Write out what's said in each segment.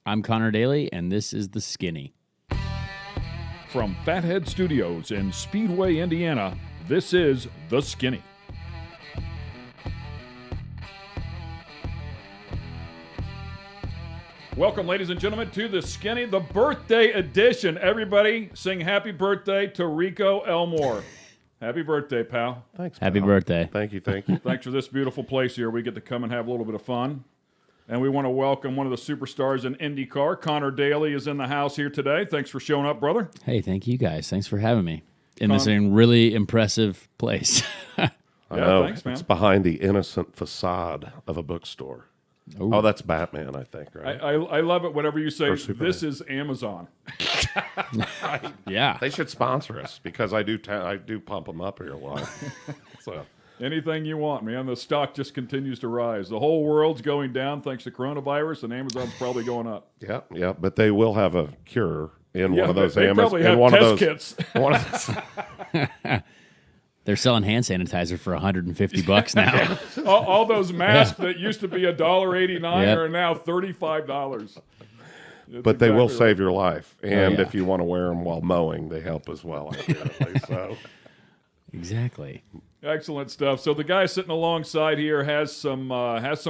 I'm Conor Daly, and this is The Skinny. From Fathead Studios in Speedway, Indiana, this is The Skinny. Welcome, ladies and gentlemen, to The Skinny, the birthday edition. Everybody sing happy birthday to Rico Elmore. Happy birthday, pal. Thanks, Happy pal. birthday. Thank you, thank you. Thanks for this beautiful place here. We get to come and have a little bit of fun. And we want to welcome one of the superstars in IndyCar. Conor Daly is in the house here today. Thanks for showing up, brother. Hey, thank you guys. Thanks for having me in this really impressive place. I know. Thanks, man. It's behind the innocent facade of a bookstore. Ooh. Oh, that's Batman, I think, right? I love it whenever you say, Superman. this is Amazon. Yeah. They should sponsor us because I do pump them up here a lot. So Anything you want, man. The stock just continues to rise. The whole world's going down thanks to coronavirus, and Amazon's probably going up. yeah, but they will have a cure in Yeah, one of those they probably have one test of those kits. One of those, They're selling hand sanitizer for $150 now. all those masks that used to be $1.89 Yep. are now $35. but they will exactly save your life, and yeah. if you want to wear them while mowing, they help as well. Evidently. So Exactly. Excellent stuff. So the guy sitting alongside here has some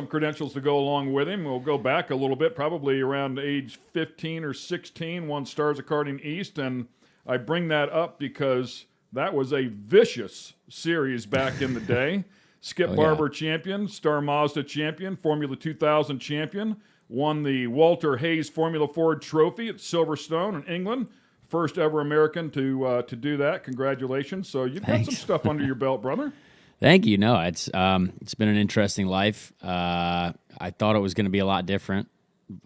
credentials to go along with him. We'll go back a little bit, probably around age 15 or 16, won Stars of Karting East, and I bring that up because that was a vicious series back in the day. Skip Barber champion, Star Mazda champion, Formula 2000 champion, won the Walter Hayes Formula Ford Trophy at Silverstone in England. First ever American to do that. Congratulations. So you've got some stuff under your belt, brother. Thank you. No, it's been an interesting life. I thought it was going to be a lot different.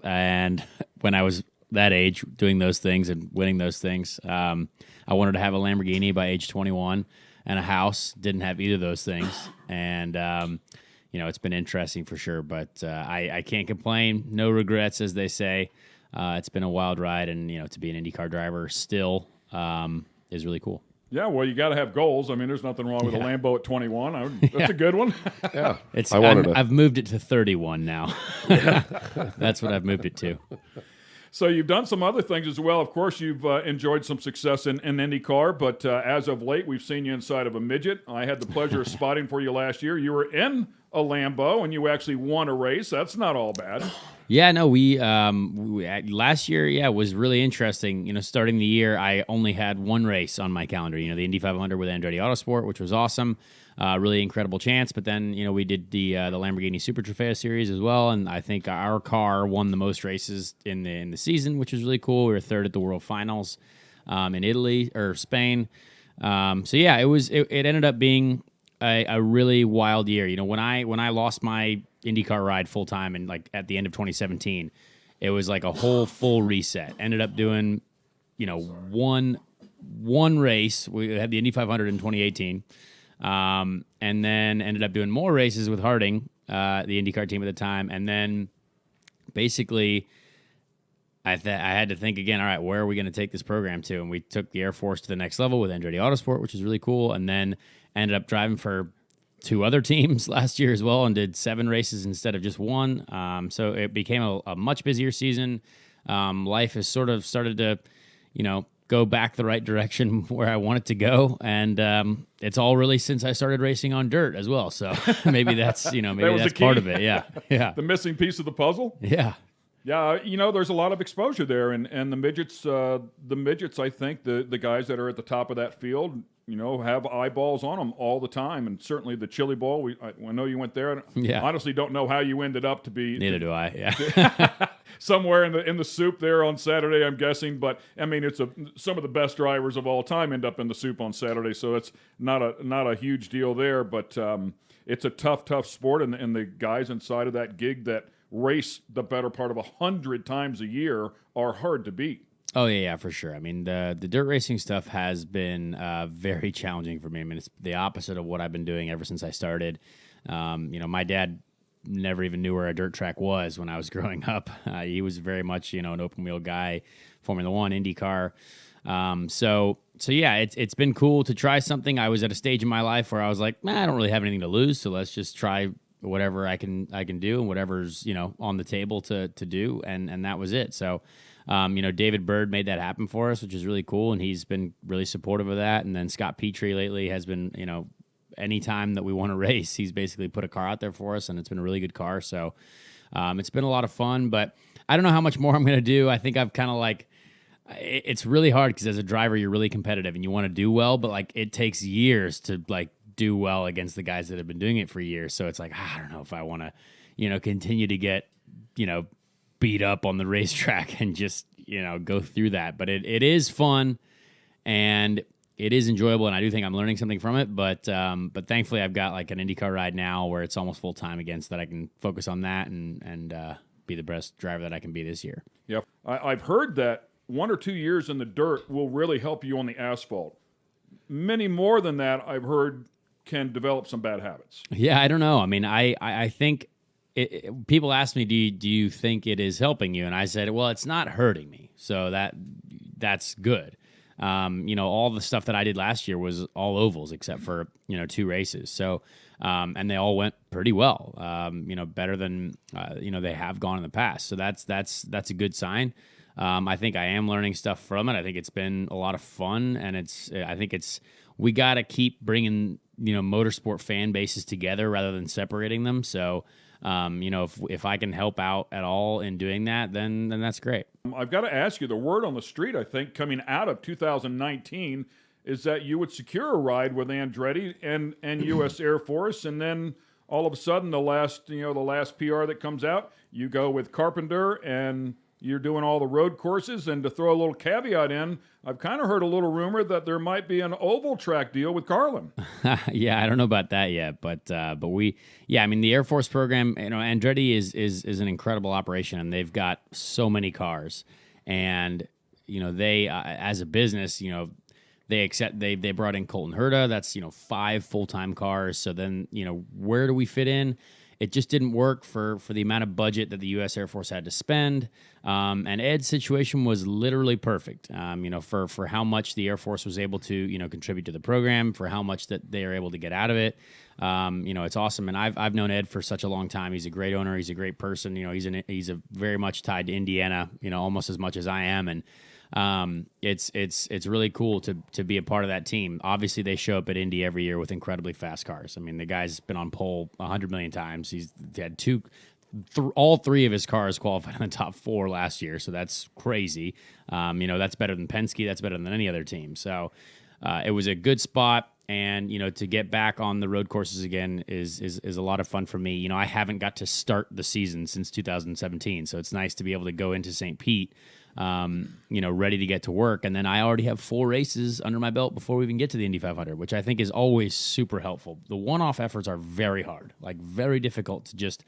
And when I was that age doing those things and winning those things, I wanted to have a Lamborghini by age 21 and a house. Didn't have either of those things. And, it's been interesting for sure. But I can't complain. No regrets, as they say. It's been a wild ride, and to be an IndyCar driver still is really cool. Yeah, well, you got to have goals. I mean, there's nothing wrong with a Lambo at 21. That's a good one. yeah, I've moved it to 31 now. That's what I've moved it to. So you've done some other things as well. Of course, you've enjoyed some success in IndyCar, but as of late, we've seen you inside of a midget. I had the pleasure of spotting for you last year. You were in a Lambo, and you actually won a race. That's not all bad. Yeah, no, we last year, was really interesting. Starting the year, I only had one race on my calendar. The Indy 500 with Andretti Autosport, which was awesome, really incredible chance. But then, we did the Lamborghini Super Trofeo Series as well, and I think our car won the most races in the season, which was really cool. We were third at the World Finals in Italy or Spain. It ended up being a really wild year. When I lost my IndyCar ride full time and like at the end of 2017, it was like a whole full reset. Ended up doing, one race. We had the Indy 500 in 2018, and then ended up doing more races with Harding, the IndyCar team at the time, and then basically I had to think again. All right, where are we going to take this program to? And we took the Air Force to the next level with Andretti Autosport, which is really cool, and then ended up driving for two other teams last year as well and did 7 races instead of just one. So it became a much busier season. Life has sort of started to, go back the right direction where I want it to go. And it's all really since I started racing on dirt as well. So maybe that's, maybe that's part of it. Yeah. Yeah. The missing piece of the puzzle. Yeah. Yeah, there's a lot of exposure there, and the midgets, I think, the guys that are at the top of that field, have eyeballs on them all the time, and certainly the Chili Bowl. I know you went there. Yeah. I honestly don't know how you ended up to be. Neither do I. Yeah. Somewhere in the soup there on Saturday, I'm guessing. But I mean, some of the best drivers of all time end up in the soup on Saturday, so it's not a huge deal there. But it's a tough sport, and the guys inside of that gig that race the better part of 100 times a year are hard to beat. Oh, yeah, for sure. I mean, the dirt racing stuff has been very challenging for me. I mean, it's the opposite of what I've been doing ever since I started. My dad never even knew where a dirt track was when I was growing up. He was very much, an open-wheel guy, Formula 1, IndyCar. So yeah, it's been cool to try something. I was at a stage in my life where I was like, I don't really have anything to lose, so let's just try whatever I can do and whatever's, on the table to do. And that was it. So, David Bird made that happen for us, which is really cool. And he's been really supportive of that. And then Scott Petrie lately has been, anytime that we want to race, he's basically put a car out there for us, and it's been a really good car. So, it's been a lot of fun, but I don't know how much more I'm going to do. I think I've kind of it's really hard because as a driver, you're really competitive and you want to do well, but it takes years to do well against the guys that have been doing it for years. So it's I don't know if I want to, continue to get, beat up on the racetrack and just, go through that. But it is fun and it is enjoyable, and I do think I'm learning something from it. But thankfully I've got an IndyCar ride now where it's almost full time again, so that I can focus on that and be the best driver that I can be this year. Yep. I've heard that 1 or 2 years in the dirt will really help you on the asphalt. Many more than that, I've heard, can develop some bad habits. Yeah, I don't know. I mean, I think people ask me, do you think it is helping you? And I said, well, it's not hurting me, so that's good. All the stuff that I did last year was all ovals except for 2 races. So, and they all went pretty well. Better than they have gone in the past. So that's a good sign. I think I am learning stuff from it. I think it's been a lot of fun, and we got to keep bringing motorsport fan bases together rather than separating them. So, if I can help out at all in doing that, then that's great. I've got to ask you, the word on the street, I think, coming out of 2019 is that you would secure a ride with Andretti and U.S. Air Force, and then all of a sudden the last PR that comes out, you go with Carpenter and you're doing all the road courses. And to throw a little caveat in, I've kind of heard a little rumor that there might be an oval track deal with Carlin. Yeah, I don't know about that yet, but the Air Force program, Andretti is an incredible operation, and they've got so many cars, and they as a business, they brought in Colton Herta. That's 5 full-time cars. So then where do we fit in? It just didn't work for the amount of budget that the U.S. Air Force had to spend. And Ed's situation was literally perfect, for how much the Air Force was able to, contribute to the program, for how much that they are able to get out of it. It's awesome. And I've known Ed for such a long time. He's a great owner. He's a great person. He's a very much tied to Indiana, almost as much as I am. And it's really cool to be a part of that team. Obviously, they show up at Indy every year with incredibly fast cars. I mean, the guy's been on pole 100 million times. He's had all 3 of his cars qualified in the top 4 last year, so that's crazy. That's better than Penske. That's better than any other team. So it was a good spot. And, to get back on the road courses again is a lot of fun for me. I haven't got to start the season since 2017, so it's nice to be able to go into St. Pete, ready to get to work. And then I already have 4 races under my belt before we even get to the Indy 500, which I think is always super helpful. The one-off efforts are very hard, very difficult to just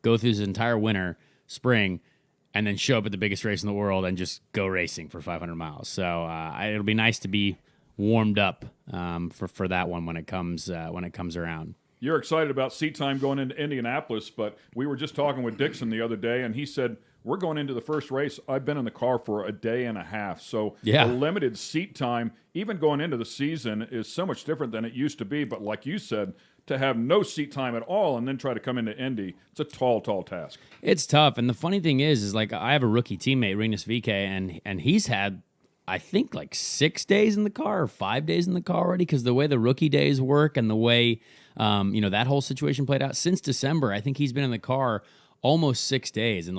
go through this entire winter, spring, and then show up at the biggest race in the world and just go racing for 500 miles. So it'll be nice to be warmed up for that one when it comes around. You're excited about seat time going into Indianapolis, but we were just talking with Dixon the other day, and he said, we're going into the first race. I've been in the car for a day and a half. So yeah. The limited seat time, even going into the season, is so much different than it used to be. But like you said, to have no seat time at all and then try to come into Indy, it's a tall task. It's tough. And the funny thing is I have a rookie teammate, Rinus VK, and he's had, I think, 6 days in the car or 5 days in the car already, because the way the rookie days work and the way that whole situation played out since December, I think he's been in the car almost 6 days. And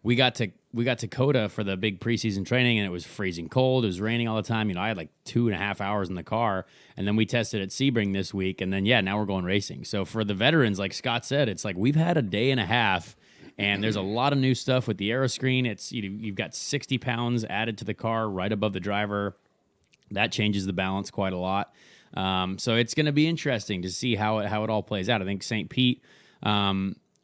we got to Coda for the big preseason training, and it was freezing cold. It was raining all the time. I had 2.5 hours in the car, and then we tested at Sebring this week, and then now we're going racing. So for the veterans, like Scott said, it's we've had a day and a half. And there's a lot of new stuff with the aeroscreen. It's you've got 60 pounds added to the car right above the driver. That changes the balance quite a lot. So it's going to be interesting to see how it all plays out. I think St. Pete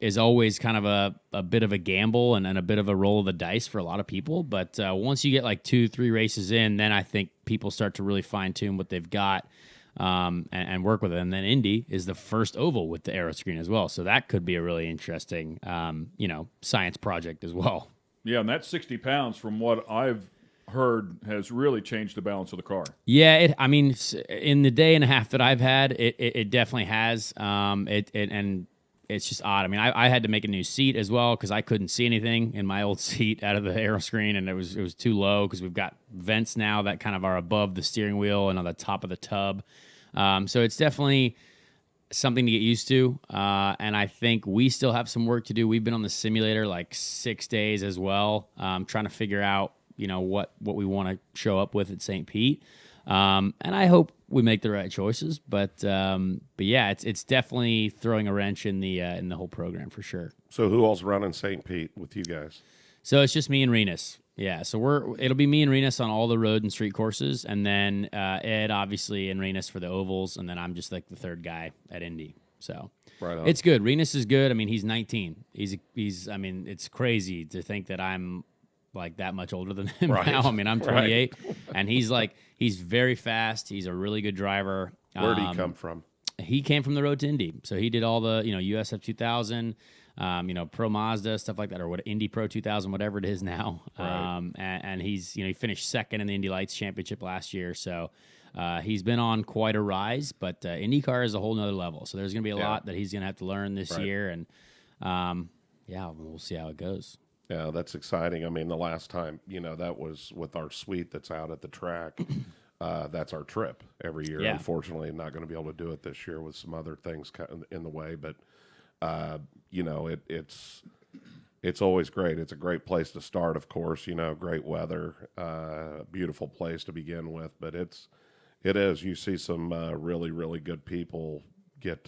is always kind of a bit of a gamble and a bit of a roll of the dice for a lot of people. But once you get 2-3 races in, then I think people start to really fine-tune what they've got. And work with it. And then Indy is the first oval with the aeroscreen as well. So that could be a really interesting, science project as well. Yeah, and that 60 pounds, from what I've heard, has really changed the balance of the car. Yeah, in the day and a half that I've had, it definitely has. And it's just odd. I mean, I had to make a new seat as well because I couldn't see anything in my old seat out of the aero screen, and it was too low because we've got vents now that kind of are above the steering wheel and on the top of the tub. So it's definitely something to get used to, and I think we still have some work to do. We've been on the simulator like 6 days as well, trying to figure out what we want to show up with at St. Pete. And I hope we make the right choices, but yeah, it's definitely throwing a wrench in the whole program for sure. So who all's running St. Pete with you guys? So it's just me and Renus. Yeah, so it'll be me and Renus on all the road and street courses, and then Ed obviously and Renus for the ovals, and then I'm just like the third guy at Indy. So Right on. it's good. Renus is good. I mean, he's 19. He's. I mean, it's crazy to think that I'm like that much older than him Right. now. I mean, I'm 28, and he's very fast. He's a really good driver. Where did he come from? He came from the road to Indy, so he did all the USF 2000, Pro Mazda stuff like that, or what Indy Pro 2000, whatever it is now. Right. And he's he finished second in the Indy Lights Championship last year, so he's been on quite a rise. But IndyCar is a whole nother level, so there's going to be a lot that he's going to have to learn this year, and we'll see how it goes. Yeah, that's exciting. I mean, the last time, that was with our suite that's out at the track. That's our trip every year. Yeah. Unfortunately, not going to be able to do it this year with some other things in the way. But, it's always great. It's a great place to start, of course. Great weather, beautiful place to begin with. But it is. You see some really, really good people get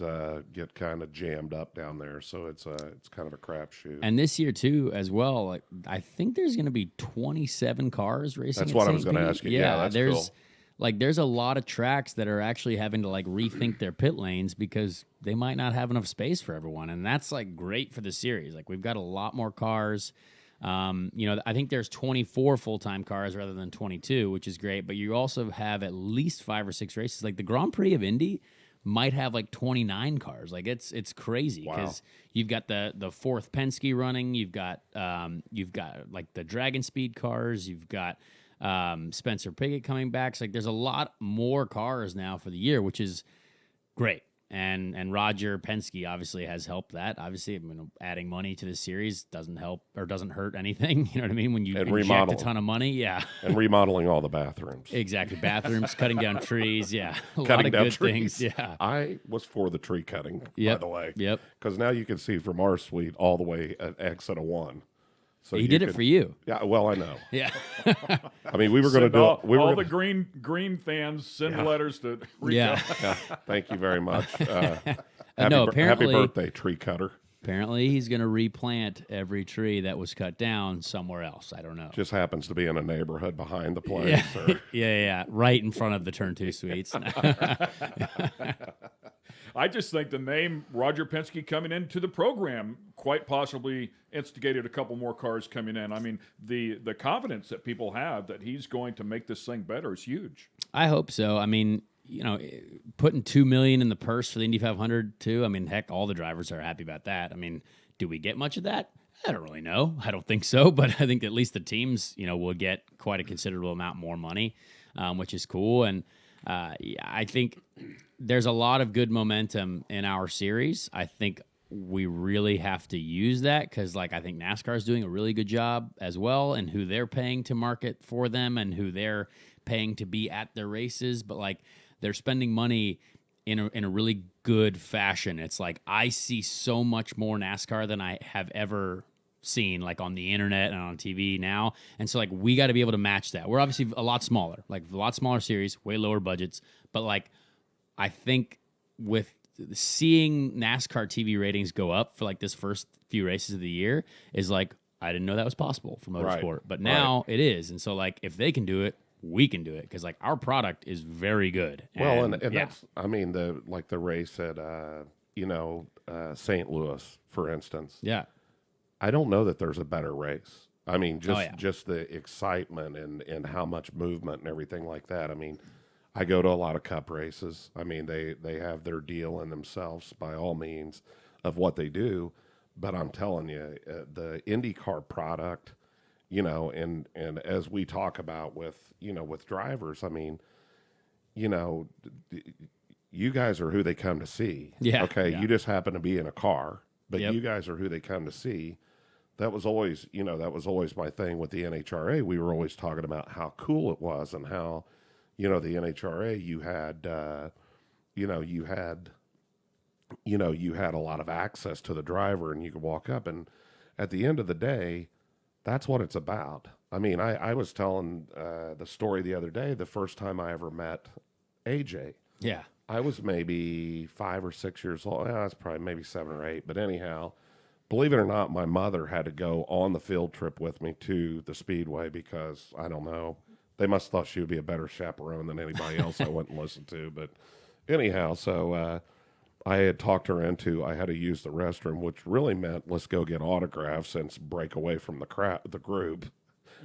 kind of jammed up down there, so it's kind of a crapshoot. And this year too, as well. Like I think there's going to be 27 cars racing. That's at what I St. was going to Pete. ask you. Yeah, that's there's cool. There's a lot of tracks that are actually having to rethink their pit lanes because they might not have enough space for everyone, and that's great for the series. We've got a lot more cars. I think there's 24 full-time cars rather than 22, which is great. But you also have at least 5 or 6 races. Like the Grand Prix of Indy might have 29 cars. It's crazy because you've got the fourth Penske running. You've got the Dragon Speed cars. You've got Spencer Pigot coming back. So there's a lot more cars now for the year, which is great. And Roger Penske obviously has helped that. Obviously, adding money to the series doesn't help or doesn't hurt anything. You know what I mean? When you inject a ton of money, yeah. And remodeling all the bathrooms. Exactly. Bathrooms, cutting down trees, yeah. A Cutting lot of down good trees. things, yeah. I was for the tree cutting, by Yep. the way. Yep. Because now you can see from our suite all the way at exit of 1. So He did it for you. Yeah, well, I know. Yeah. I mean, we were going to do it. All the green fans send letters to Rico. Yeah. Thank you very much. No, Happy apparently- birthday, tree cutter. Apparently, he's going to replant every tree that was cut down somewhere else. I don't know. Just happens to be in a neighborhood behind the place. Yeah. Yeah. Right in front of the Turn 2 suites. I just think the name Roger Penske coming into the program quite possibly instigated a couple more cars coming in. I mean, the confidence that people have that he's going to make this thing better is huge. I hope so. I mean, putting $2 million in the purse for the Indy 500 too. I mean, heck, all the drivers are happy about that. I mean, do we get much of that? I don't really know. I don't think so, but I think at least the teams, will get quite a considerable amount more money, which is cool. And I think there's a lot of good momentum in our series. I think we really have to use that because, I think NASCAR is doing a really good job as well, and who they're paying to market for them and who they're paying to be at their races. But they're spending money in a really good fashion. It's I see so much more NASCAR than I have ever seen, on the internet and on TV now. And so we got to be able to match that. We're obviously a lot smaller, a lot smaller series, way lower budgets. But I think with seeing NASCAR TV ratings go up for this first few races of the year is I didn't know that was possible for motorsport, Right. but now it is. And so if they can do it, we can do it because our product is very good. Well, and that's, I mean, the race at, St. Louis, for instance. Yeah. I don't know that there's a better race. I mean, Oh, yeah. just the excitement and how much movement and everything like that. I mean, I go to a lot of cup races. I mean, they have their deal in themselves by all means of what they do. But I'm telling you, the IndyCar product, and as we talk about with drivers, I mean, you guys are who they come to see. Yeah. Okay. Yeah. You just happen to be in a car but Yep. you guys are who they come to see. That was always, that was always my thing with the NHRA. We were always talking about how cool it was and how, the NHRA, you had a lot of access to the driver, and you could walk up, and at the end of the day, that's what it's about. I mean, I was telling the story the other day, the first time I ever met AJ. Yeah. I was maybe 5 or 6 years old. I was probably maybe 7 or 8. But anyhow, believe it or not, my mother had to go on the field trip with me to the Speedway because, I don't know, they must have thought she would be a better chaperone than anybody else I went and listened to. But anyhow, so I had talked her into, I had to use the restroom, which really meant let's go get autographs and break away from the group,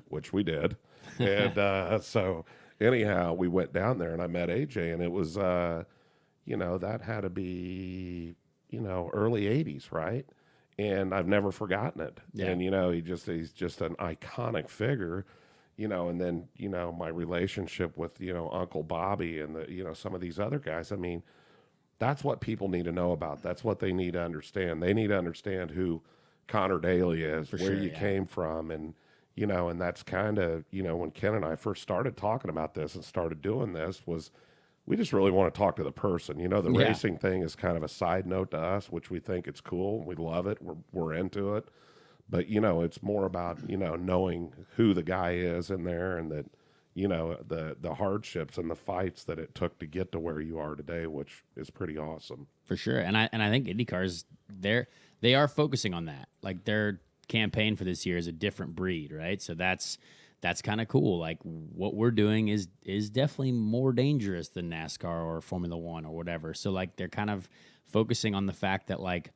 which we did. And so anyhow, we went down there and I met AJ, and it was, that had to be, early 80s, right? And I've never forgotten it. Yeah. And, he's just an iconic figure, and then, my relationship with, Uncle Bobby and some of these other guys. I mean, that's what people need to know about. That's what they need to understand. They need to understand who Conor Daly is, where you came from. And, and that's kind of, when Ken and I first started talking about this and started doing this, was we just really want to talk to the person. The racing thing is kind of a side note to us, which we think it's cool. We love it. We're into it. But, it's more about, knowing who the guy is in there, and that, the hardships and the fights that it took to get to where you are today, which is pretty awesome. For sure. And I think IndyCars, they are focusing on that. Like, their campaign for this year is a different breed, right? So that's kind of cool. Like, what we're doing is definitely more dangerous than NASCAR or Formula One or whatever. So, like, they're kind of focusing on the fact that, like,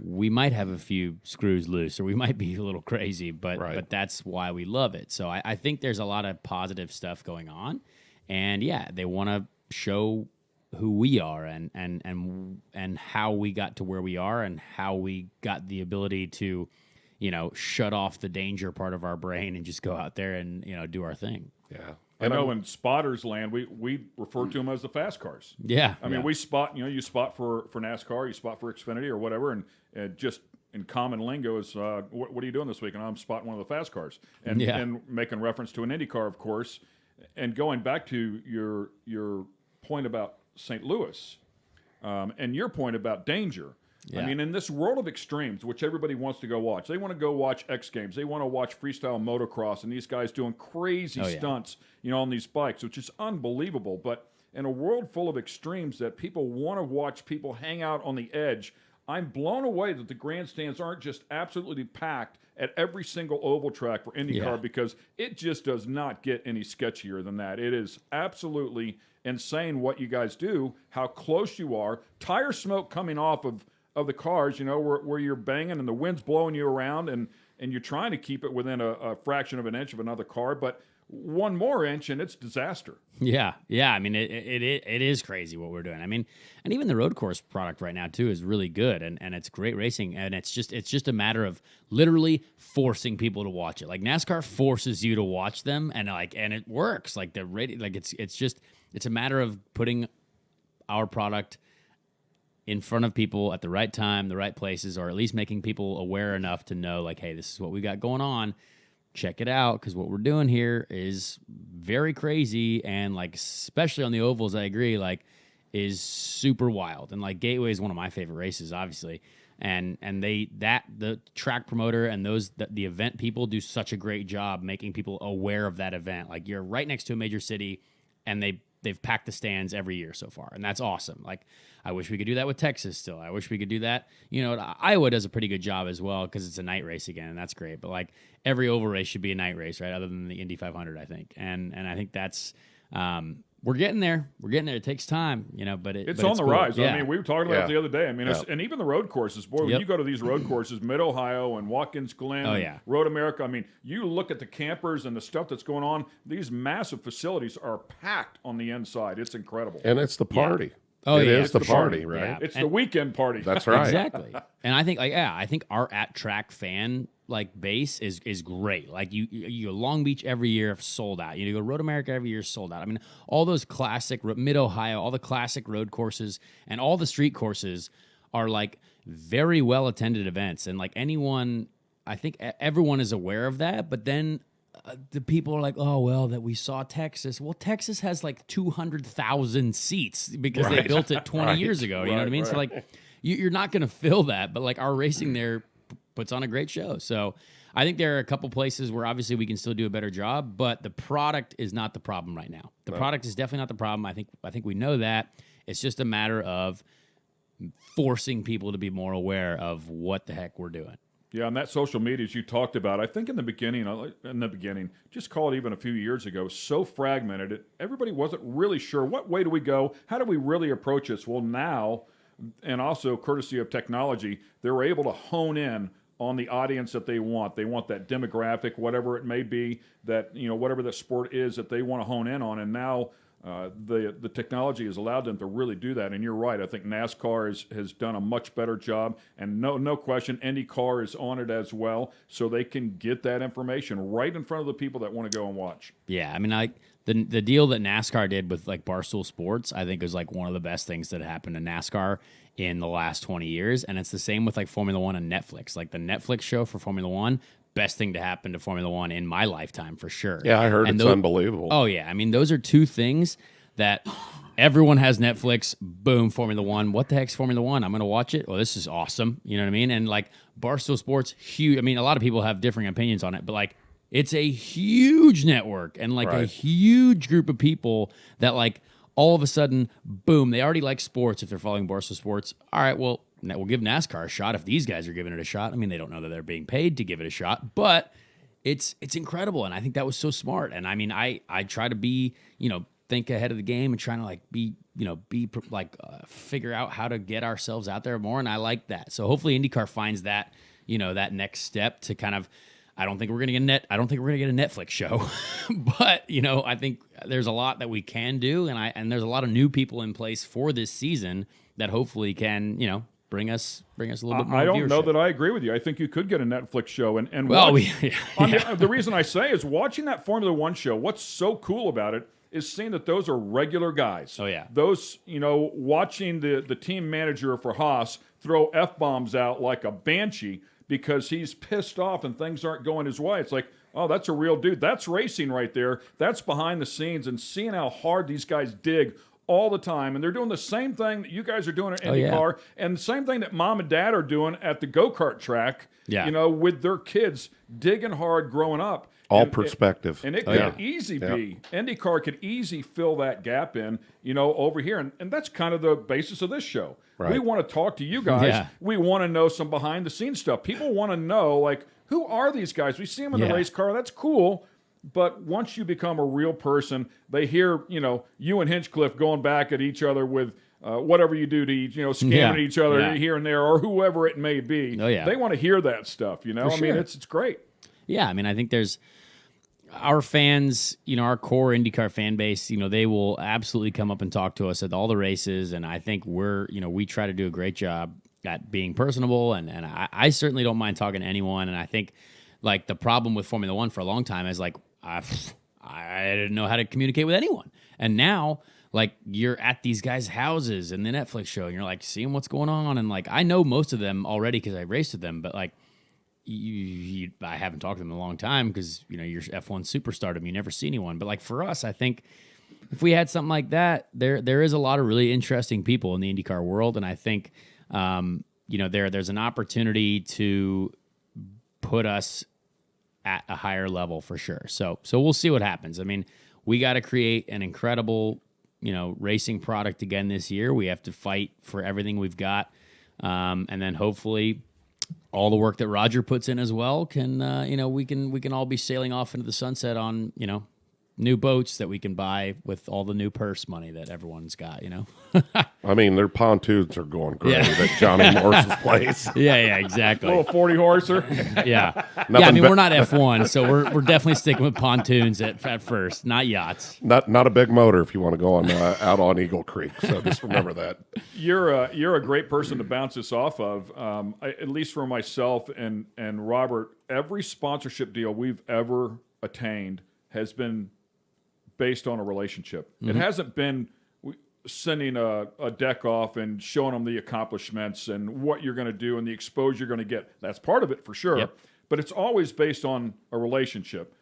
we might have a few screws loose or we might be a little crazy, but that's why we love it. So I think there's a lot of positive stuff going on, and they want to show who we are and how we got to where we are and how we got the ability to, shut off the danger part of our brain and just go out there and, do our thing. Yeah. I know in spotters land, we refer to them as the fast cars. Yeah. I mean, we spot, you spot for NASCAR, you spot for Xfinity or whatever, and just in common lingo is, what are you doing this week? And I'm spotting one of the fast cars. And making reference to an IndyCar, of course. And going back to your point about St. Louis and your point about danger. Yeah. I mean, in this world of extremes, which everybody wants to go watch, they want to go watch X Games. They want to watch freestyle motocross and these guys doing crazy stunts, on these bikes, which is unbelievable. But in a world full of extremes that people want to watch people hang out on the edge, I'm blown away that the grandstands aren't just absolutely packed at every single oval track for IndyCar because it just does not get any sketchier than that. It is absolutely insane what you guys do, how close you are, tire smoke coming off of the cars, where you're banging and the wind's blowing you around and you're trying to keep it within a fraction of an inch of another car, but one more inch and it's disaster. Yeah. I mean, it is crazy what we're doing. I mean, and even the road course product right now too is really good and it's great racing, and it's just a matter of literally forcing people to watch it. Like, NASCAR forces you to watch them, and it works. Like, the rating, like it's a matter of putting our product in front of people at the right time, the right places, or at least making people aware enough to know, like, hey, this is what we got going on. Check it out, because what we're doing here is very crazy, and, like, especially on the ovals, I agree, like, is super wild. And, like, Gateway is one of my favorite races, obviously. And the track promoter and the event people do such a great job making people aware of that event. Like, you're right next to a major city, and they've packed the stands every year so far, and that's awesome. Like, I wish we could do that with Texas still. I wish we could do that. Iowa does a pretty good job as well because it's a night race again, and that's great. But, like, every oval race should be a night race, right? Other than the Indy 500, I think. And I think that's we're getting there. We're getting there. It takes time, but it's on the cool. rise. Yeah. I mean, we were talking about it the other day. I mean, and even the road courses, boy, when you go to these road courses, Mid-Ohio and Watkins Glen, and Road America, I mean, you look at the campers and the stuff that's going on, these massive facilities are packed on the inside. It's incredible. And it's the party. Yeah. Oh, it yeah, is the party, right? Yeah. It's the weekend party. That's right. Exactly. And I think our at track fan base is great. Like, you Long Beach every year sold out. You go Road America every year sold out. I mean, all those classic Mid-Ohio, all the classic road courses and all the street courses are, like, very well attended events, and like anyone, I think everyone is aware of that. But then the people are like, "Oh well, that we saw Texas." Well, Texas has like 200,000 seats because they built it 20 years ago. You know what I mean? So like, you're not going to fill that, but like our racing there puts on a great show. So I think there are a couple places where obviously we can still do a better job, but the product is not the problem right now. The product is definitely not the problem. I think we know that. It's just a matter of forcing people to be more aware of what the heck we're doing. Yeah, and that social media as you talked about, I think in the beginning, just call it even a few years ago, so fragmented, everybody wasn't really sure what way do we go, how do we really approach this? Well, now, and also courtesy of technology, they're able to hone in on the audience that they want. They want that demographic, whatever it may be, that whatever the sport is that they want to hone in on. And now the technology has allowed them to really do that. And you're right. I think NASCAR has done a much better job. And no question, IndyCar is on it as well, so they can get that information right in front of the people that want to go and watch. Yeah, I mean, the deal that NASCAR did with like Barstool Sports, I think is like one of the best things that happened to NASCAR in the last 20 years. And it's the same with like Formula One and Netflix. Like the Netflix show for Formula One, best thing to happen to Formula One in my lifetime for sure. Yeah, I heard it's unbelievable. Oh yeah, I mean those are two things that everyone has Netflix. Boom, Formula One. What the heck's Formula One? I'm going to watch it. Well, this is awesome. You know what I mean? And like Barstool Sports, huge. I mean, a lot of people have differing opinions on it, but like it's a huge network and like a huge group of people that like all of a sudden, boom, they already like sports if they're following Barstool Sports. All right, well, we'll give NASCAR a shot if these guys are giving it a shot. I mean, they don't know that they're being paid to give it a shot, but it's incredible, and I think that was so smart. And I mean, I try to be, think ahead of the game and trying to like figure out how to get ourselves out there more, and I like that. So hopefully IndyCar finds that, that next step to kind of. I don't think we're gonna get a Netflix show, but I think there's a lot that we can do, and there's a lot of new people in place for this season that hopefully can bring us a little bit more. I don't know viewership. that I agree with you. I think you could get a Netflix show, and the reason I say is watching that Formula One show. What's so cool about it is seeing that those are regular guys. Oh yeah, those watching the team manager for Haas throw F-bombs out like a banshee because he's pissed off and things aren't going his way. It's like, oh, that's a real dude. That's racing right there. That's behind the scenes, and seeing how hard these guys dig all the time. And they're doing the same thing that you guys are doing at IndyCar, and the same thing that mom and dad are doing at the go-kart track, with their kids digging hard growing up. All perspective. And it could easy be. IndyCar could easy fill that gap in, over here. And that's kind of the basis of this show. Right. We want to talk to you guys. Yeah. We want to know some behind-the-scenes stuff. People want to know, like, who are these guys? We see them in the race car. That's cool. But once you become a real person, they hear, you and Hinchcliffe going back at each other with whatever you do to each, scamming each other here and there, or whoever it may be. Oh, yeah. They want to hear that stuff, I mean, it's great. Yeah, I mean, I think there's our fans, our core IndyCar fan base, they will absolutely come up and talk to us at all the races. And I think we try to do a great job at being personable. And I certainly don't mind talking to anyone. And I think like the problem with Formula One for a long time is like, I didn't know how to communicate with anyone. And now like you're at these guys' houses in the Netflix show and you're like seeing what's going on. And like, I know most of them already because I raced with them, but like, I haven't talked to them in a long time because you're F1 superstardom. You never see anyone. But like for us, I think if we had something like that, there is a lot of really interesting people in the IndyCar world, and I think there's an opportunity to put us at a higher level for sure. So we'll see what happens. I mean, we got to create an incredible racing product again this year. We have to fight for everything we've got, and then hopefully all the work that Roger puts in as well can, we can all be sailing off into the sunset on, new boats that we can buy with all the new purse money that everyone's got, I mean, their pontoons are going great at Johnny Morris's place. Yeah, exactly. A little 40-horser. Yeah. I mean, we're not F1, so we're definitely sticking with pontoons at first, not yachts. Not a big motor if you want to go on out on Eagle Creek. So just remember that. You're a great person to bounce this off of. At least for myself and Robert, every sponsorship deal we've ever attained has been based on a relationship. Mm-hmm. It hasn't been sending a deck off and showing them the accomplishments and what you're going to do and the exposure you're going to get. That's part of it for sure. Yep. But it's always based on a relationship.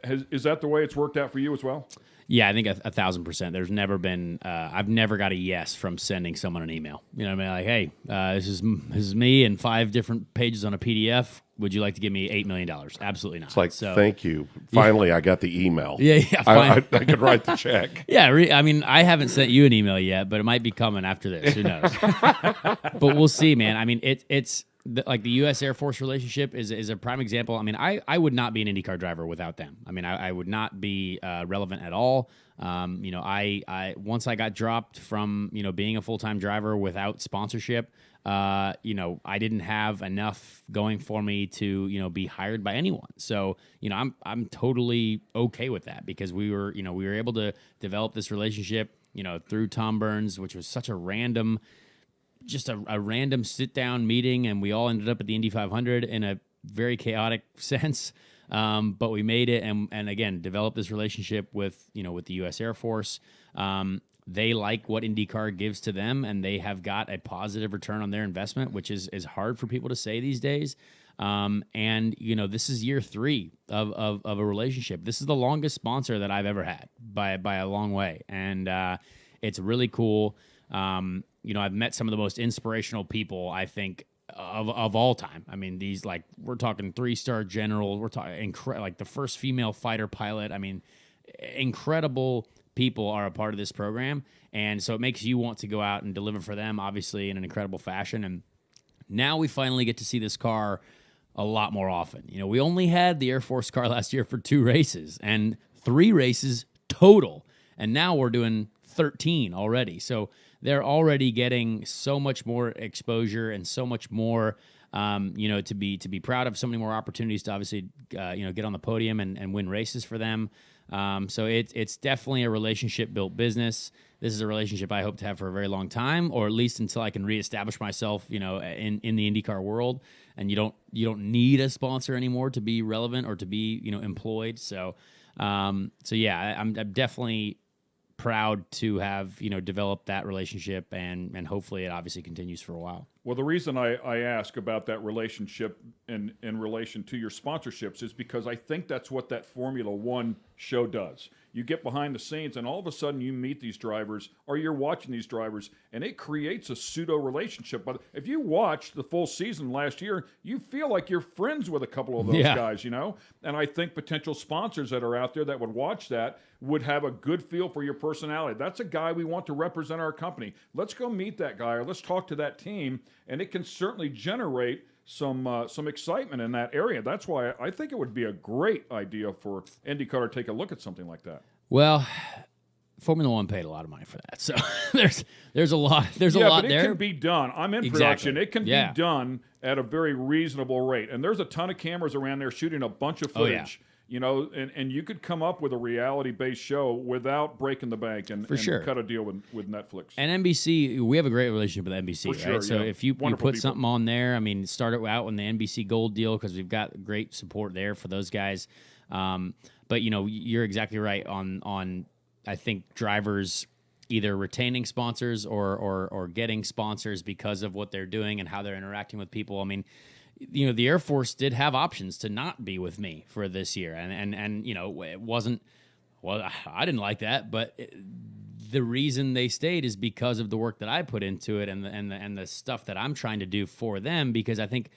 Is that the way it's worked out for you as well? Yeah, I think 1,000%. There's never been, I've never got a yes from sending someone an email. You know what I mean? Like, hey, this is me and 5 different pages on a PDF. Would you like to give me $8 million? Absolutely not. It's like, thank you. Finally, I got the email. Yeah. I could write the check. Yeah, I mean, I haven't sent you an email yet, but it might be coming after this. Who knows? But we'll see, man. I mean, it's like the U.S. Air Force relationship is a prime example. I mean, I would not be an IndyCar driver without them. I mean, I would not be relevant at all. You know, I once I got dropped from, you know, being a full-time driver without sponsorship, you know, I didn't have enough going for me to, you know, be hired by anyone. So, you know, I'm totally okay with that because we were able to develop this relationship, you know, through Tom Burns, which was such a random sit-down meeting, and we all ended up at the Indy 500 in a very chaotic sense. But we made it, and again, developed this relationship with the U.S. Air Force. They like what IndyCar gives to them, and they have got a positive return on their investment, which is hard for people to say these days. And you know, this is year 3 of a relationship. This is the longest sponsor that I've ever had by a long way, and it's really cool. You know, I've met some of the most inspirational people, I think, of all time. I mean, these, like, we're talking 3-star generals. We're talking like the first female fighter pilot. I mean, incredible people are a part of this program. And so it makes you want to go out and deliver for them, obviously, in an incredible fashion. And now we finally get to see this car a lot more often. You know, we only had the Air Force car last year for 2 races and 3 races total. And now we're doing 13 already. So they're already getting so much more exposure and so much more, you know, to be proud of, so many more opportunities to obviously, you know, get on the podium and win races for them. So it's definitely a relationship-built business. This is a relationship I hope to have for a very long time, or at least until I can reestablish myself, you know, in the IndyCar world. And you don't need a sponsor anymore to be relevant or to be, you know, employed. So yeah, I'm definitely proud to have, you know, developed that relationship, and hopefully it obviously continues for a while. Well, the reason I ask about that relationship in relation to your sponsorships is because I think that's what that Formula One show does. You get behind the scenes, and all of a sudden you meet these drivers, or you're watching these drivers, and it creates a pseudo relationship. But if you watch the full season last year, you feel like you're friends with a couple of those guys, you know? And I think potential sponsors that are out there that would watch that would have a good feel for your personality. That's a guy we want to represent our company. Let's go meet that guy, or let's talk to that team, and it can certainly generate some excitement in that area. That's why I think it would be a great idea for IndyCar to take a look at something like that. Well, Formula One paid a lot of money for that, so there's a lot there. Yeah, but it can be done. I'm in production. It can be Yeah. done at a very reasonable rate, and there's a ton of cameras around there shooting a bunch of footage. You know, and you could come up with a reality-based show without breaking the bank and sure. cut a deal with Netflix. And NBC, we have a great relationship with NBC, For sure, right? So yeah. if you Wonderful put people. something on there, I mean, start it out on the NBC Gold deal because we've got great support there for those guys. But, you know, you're exactly right on I think, drivers either retaining sponsors or getting sponsors because of what they're doing and how they're interacting with people. I mean, you know, the Air Force did have options to not be with me for this year. And you know, it wasn't, well, I didn't like that, but the reason they stayed is because of the work that I put into it and the stuff that I'm trying to do for them, because I think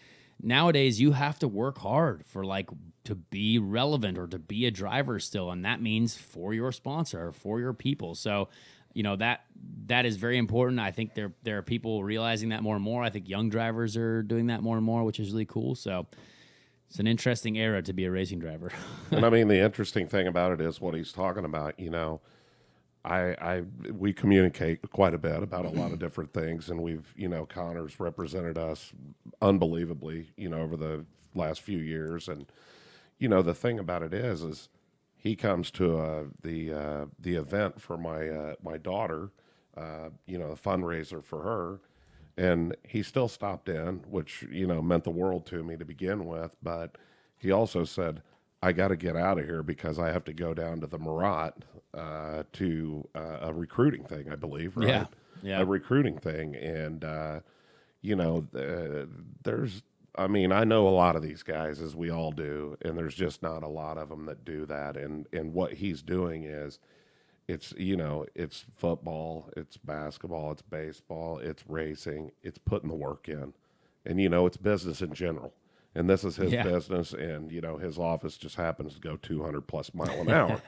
nowadays you have to work hard for, like, to be relevant or to be a driver still. And that means for your sponsor, for your people. So, you know, that is very important. I think there are people realizing that more and more. I think young drivers are doing that more and more, which is really cool. So it's an interesting era to be a racing driver. And I mean, the interesting thing about it is what he's talking about. You know, we communicate quite a bit about a lot of different things, and we've, you know, Conor's represented us unbelievably, you know, over the last few years. And, you know, the thing about it is he comes to the event for my daughter, you know, a fundraiser for her, and he still stopped in, which, you know, meant the world to me to begin with. But he also said, I got to get out of here because I have to go down to the Murat to a recruiting thing, I believe, right? Yeah. Yeah. A recruiting thing. And, there's, I mean, I know a lot of these guys, as we all do, and there's just not a lot of them that do that. And what he's doing is, it's football, it's basketball, it's baseball, it's racing, it's putting the work in. And, it's business in general. And this is his business, and, his office just happens to go 200 plus mile an hour,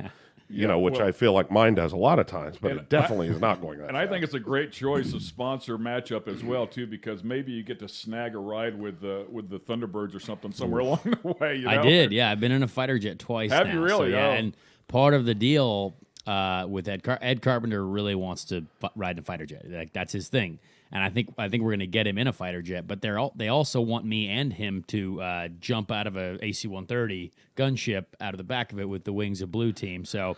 which I feel like mine does a lot of times, but it definitely is not going that And fast. I think it's a great choice of sponsor matchup as well, too, because maybe you get to snag a ride with the Thunderbirds or something somewhere along the way. I did, yeah. I've been in a fighter jet twice Have now. you really? So, yeah, Oh. and part of the deal with Ed Carpenter really wants to ride in a fighter jet. Like, that's his thing. And I think we're going to get him in a fighter jet, but they also want me and him to jump out of a AC-130 gunship out of the back of it with the wings of Blue Team. So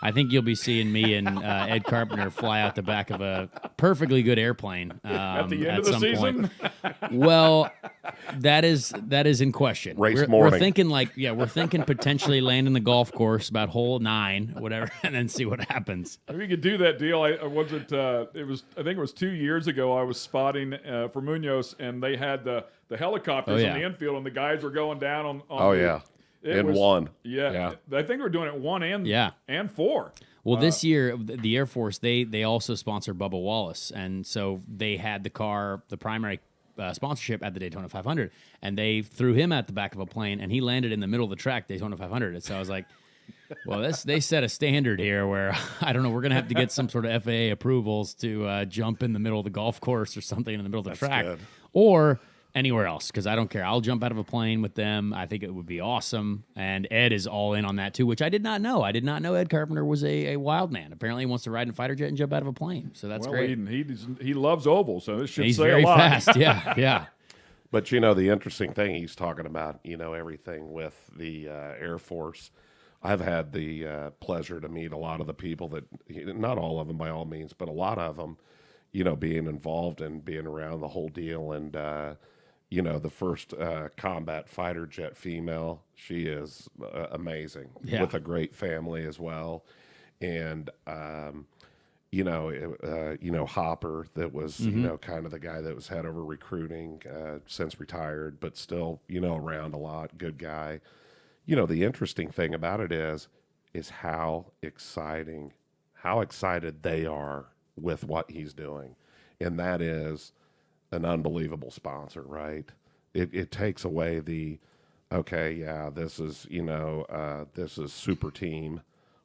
I think you'll be seeing me and Ed Carpenter fly out the back of a perfectly good airplane At the end of the some season? point. Well, that is in question. Race We're morning. thinking potentially landing the golf course about hole 9, whatever, and then see what happens. If we could do that deal, I think it was 2 years ago. I was spotting for Munoz, and they had the helicopters in the infield, and the guys were going down on. Oh, yeah. One. Yeah. I think we're doing it 1 and 4. Well, this year, the Air Force, they also sponsor Bubba Wallace, and so they had the primary sponsorship at the Daytona 500, and they threw him at the back of a plane, and he landed in the middle of the track, Daytona 500. And so I was like, well, they set a standard here where, I don't know, we're going to have to get some sort of FAA approvals to jump in the middle of the golf course or something in the middle of the track. Good. Or anywhere else, because I don't care. I'll jump out of a plane with them. I think it would be awesome. And Ed is all in on that too, which I did not know. I did not know Ed Carpenter was a wild man. Apparently he wants to ride in a fighter jet and jump out of a plane. So that's great. He loves ovals, so this should He's say very a lot. fast. Yeah. But, the interesting thing he's talking about, everything with the Air Force. I've had the pleasure to meet a lot of the people that, not all of them by all means, but a lot of them, being involved and being around the whole deal. And, the first combat fighter jet female, she is amazing with a great family as well. And, Hopper, that was, kind of the guy that was head over recruiting, since retired, but still, around a lot, good guy. The interesting thing about it is how excited they are with what he's doing. And that is an unbelievable sponsor, right? It takes away this is, this is super team,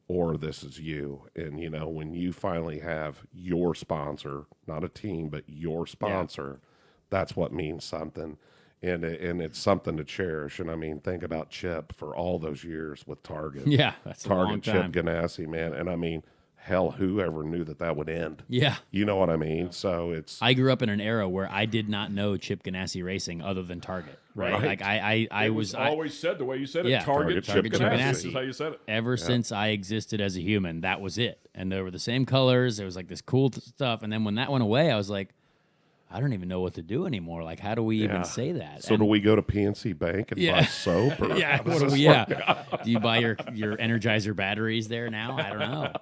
or this is you. And, when you finally have your sponsor, not a team, but your sponsor, that's what means something. And it's something to cherish. And, I mean, think about Chip for all those years with Target. Yeah, that's Target, a long time. Chip Ganassi, man. And, I mean, hell, whoever knew that would end? Yeah. You know what I mean? So I grew up in an era where I did not know Chip Ganassi Racing other than Target. Right. Like I was always said the way you said it. Yeah, Target Chip Chip Ganassi. Ganassi. This is how you said it. Ever since I existed as a human, that was it. And there were the same colors. There was like this cool stuff. And then when that went away, I was like, I don't even know what to do anymore. Like, how do we even say that? So do we go to PNC Bank and buy soap? Or Do you buy your Energizer batteries there now? I don't know.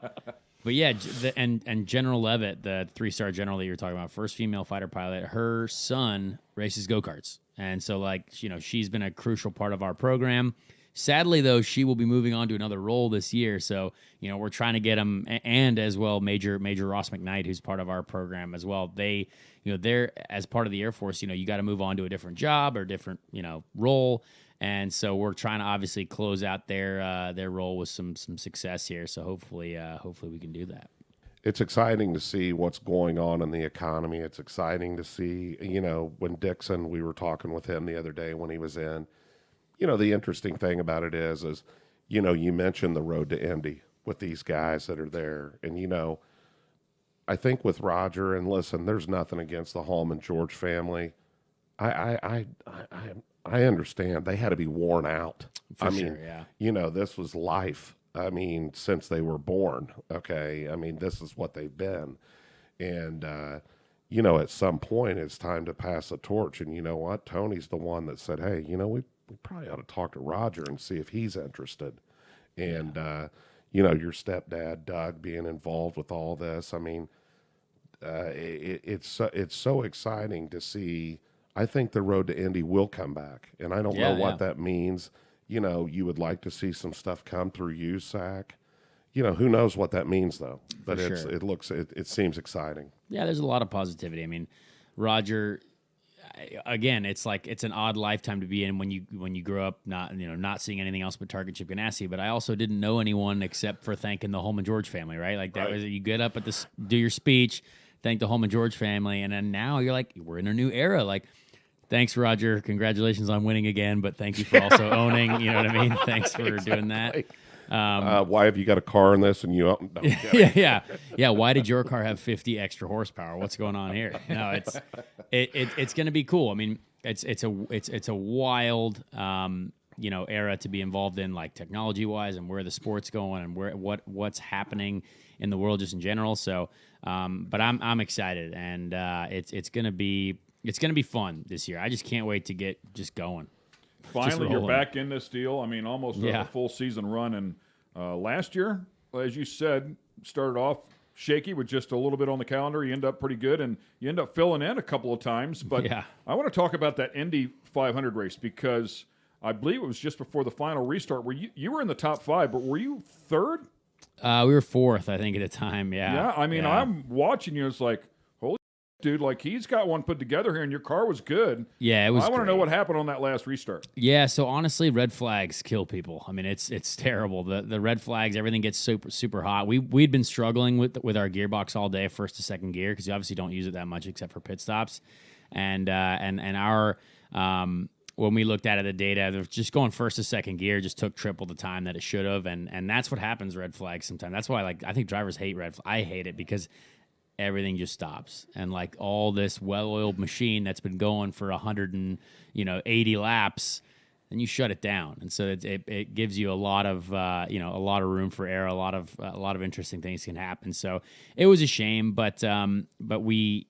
But yeah, and General Levitt, the 3-star general that you were talking about, first female fighter pilot, her son races go-karts. And so, she's been a crucial part of our program. Sadly, though, she will be moving on to another role this year. So, we're trying to get him, and as well, Major Ross McKnight, who's part of our program as well. They're as part of the Air Force, you got to move on to a different job or different, role. And so we're trying to obviously close out their role with some success here. So hopefully we can do that. It's exciting to see what's going on in the economy. It's exciting to see, when Dixon, we were talking with him the other day when he was in. The interesting thing about it is, you mentioned the road to Indy with these guys that are there. And, I think with Roger, and listen, there's nothing against the Hallman George family. I understand they had to be worn out. For sure, yeah. This was life. I mean, since they were born, okay? I mean, this is what they've been. And, at some point it's time to pass a torch. And you know what? Tony's the one that said, hey, we probably ought to talk to Roger and see if he's interested. And, your stepdad, Doug, being involved with all this. I mean, it's so exciting to see. I think the road to Indy will come back. And I don't know what that means. You would like to see some stuff come through USAC. Who knows what that means though, but it seems exciting. Yeah, there's a lot of positivity. I mean, Roger, again, it's like it's an odd lifetime to be in when you grow up not seeing anything else but Target Chip Ganassi. But I also didn't know anyone except for thanking the Holman George family, right? Like that was, you get up at this, do your speech, thank the Holman George family, and then now you're like, we're in a new era. Like, thanks, Roger. Congratulations on winning again, but thank you for also owning. You know what I mean? Thanks for doing that. Why have you got a car in this and you? No, yeah. Why did your car have 50 extra horsepower? What's going on here? No, it's going to be cool. I mean, it's a wild era to be involved in, like technology wise, and where the sport's going and what's happening in the world just in general. So, but I'm excited, and it's going to be fun this year. I just can't wait to get just going. Finally, you're back in this deal. I mean, almost a full season run. And last year, as you said, started off shaky with just a little bit on the calendar. You end up pretty good, and you end up filling in a couple of times. But I want to talk about that Indy 500 race, because I believe it was just before the final restart where you were in the top 5, but were you third? We were 4th, I think, at a time. Yeah. Yeah, I mean, I'm watching you. It's like, dude, like he's got one put together here, and your car was good. Yeah, it was. I want to know what happened on that last restart. Yeah, so honestly, red flags kill people. I mean, it's terrible. The red flags, everything gets super hot. We'd been struggling with our gearbox all day, first to second gear, because you obviously don't use it that much except for pit stops, and our when we looked at the data, just going first to second gear just took triple the time that it should have, and that's what happens. Red flags sometimes. That's why I think drivers hate red flags. I hate it because everything just stops, and like all this well-oiled machine that's been going for 180 laps, and you shut it down, and so it gives you a lot of room for error. A lot of interesting things can happen. So it was a shame, but we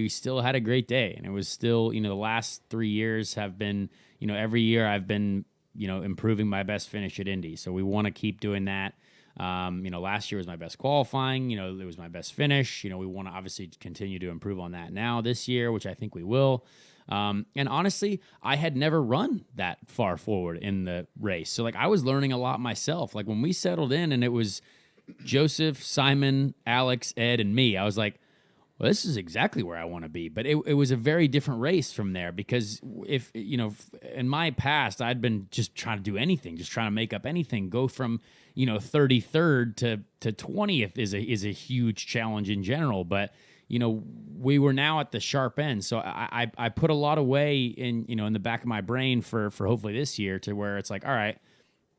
still had a great day, and it was still the last 3 years have been every year I've been improving my best finish at Indy. So we want to keep doing that. Last year was my best qualifying. It was my best finish. We want to obviously continue to improve on that now this year, which I think we will. And honestly, I had never run that far forward in the race. So I was learning a lot myself. Like when we settled in and it was Josef, Simon, Alex, Ed, and me, I was like, well, this is exactly where I want to be. But it was a very different race from there, because if in my past, I'd been just trying to do anything, just trying to make up anything. Go from 33rd to 20th is a huge challenge in general. But we were now at the sharp end, so I put a lot of way in the back of my brain for hopefully this year, to where it's like, all right,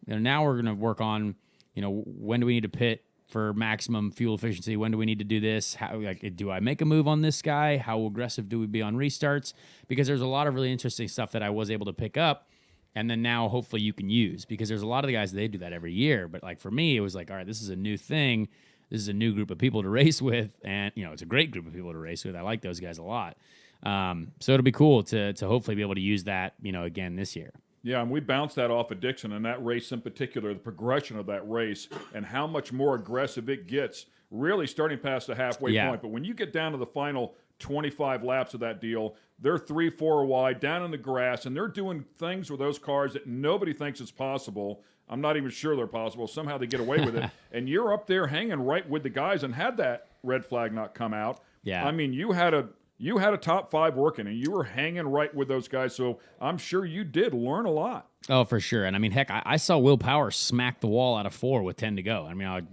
now we're going to work on when do we need to pit for maximum fuel efficiency? When do we need to do this? How do I make a move on this guy? How aggressive do we be on restarts? Because there's a lot of really interesting stuff that I was able to pick up, and then now hopefully you can use, because there's a lot of the guys, they do that every year. But for me, it was like, all right, this is a new thing. This is a new group of people to race with, and it's a great group of people to race with. I like those guys a lot. So it'll be cool to hopefully be able to use that again this year. Yeah, and we bounced that off of Dixon, and that race in particular, the progression of that race and how much more aggressive it gets, really starting past the halfway point. But when you get down to the final 25 laps of that deal, they're 3-4 wide, down in the grass, and they're doing things with those cars that nobody thinks is possible. I'm not even sure they're possible. Somehow they get away with it. And you're up there hanging right with the guys, and had that red flag not come out, I mean, you had a top 5 working, and you were hanging right with those guys. So I'm sure you did learn a lot. Oh, for sure. And I mean, heck, I saw Will Power smack the wall out of 4 with 10 to go. I mean,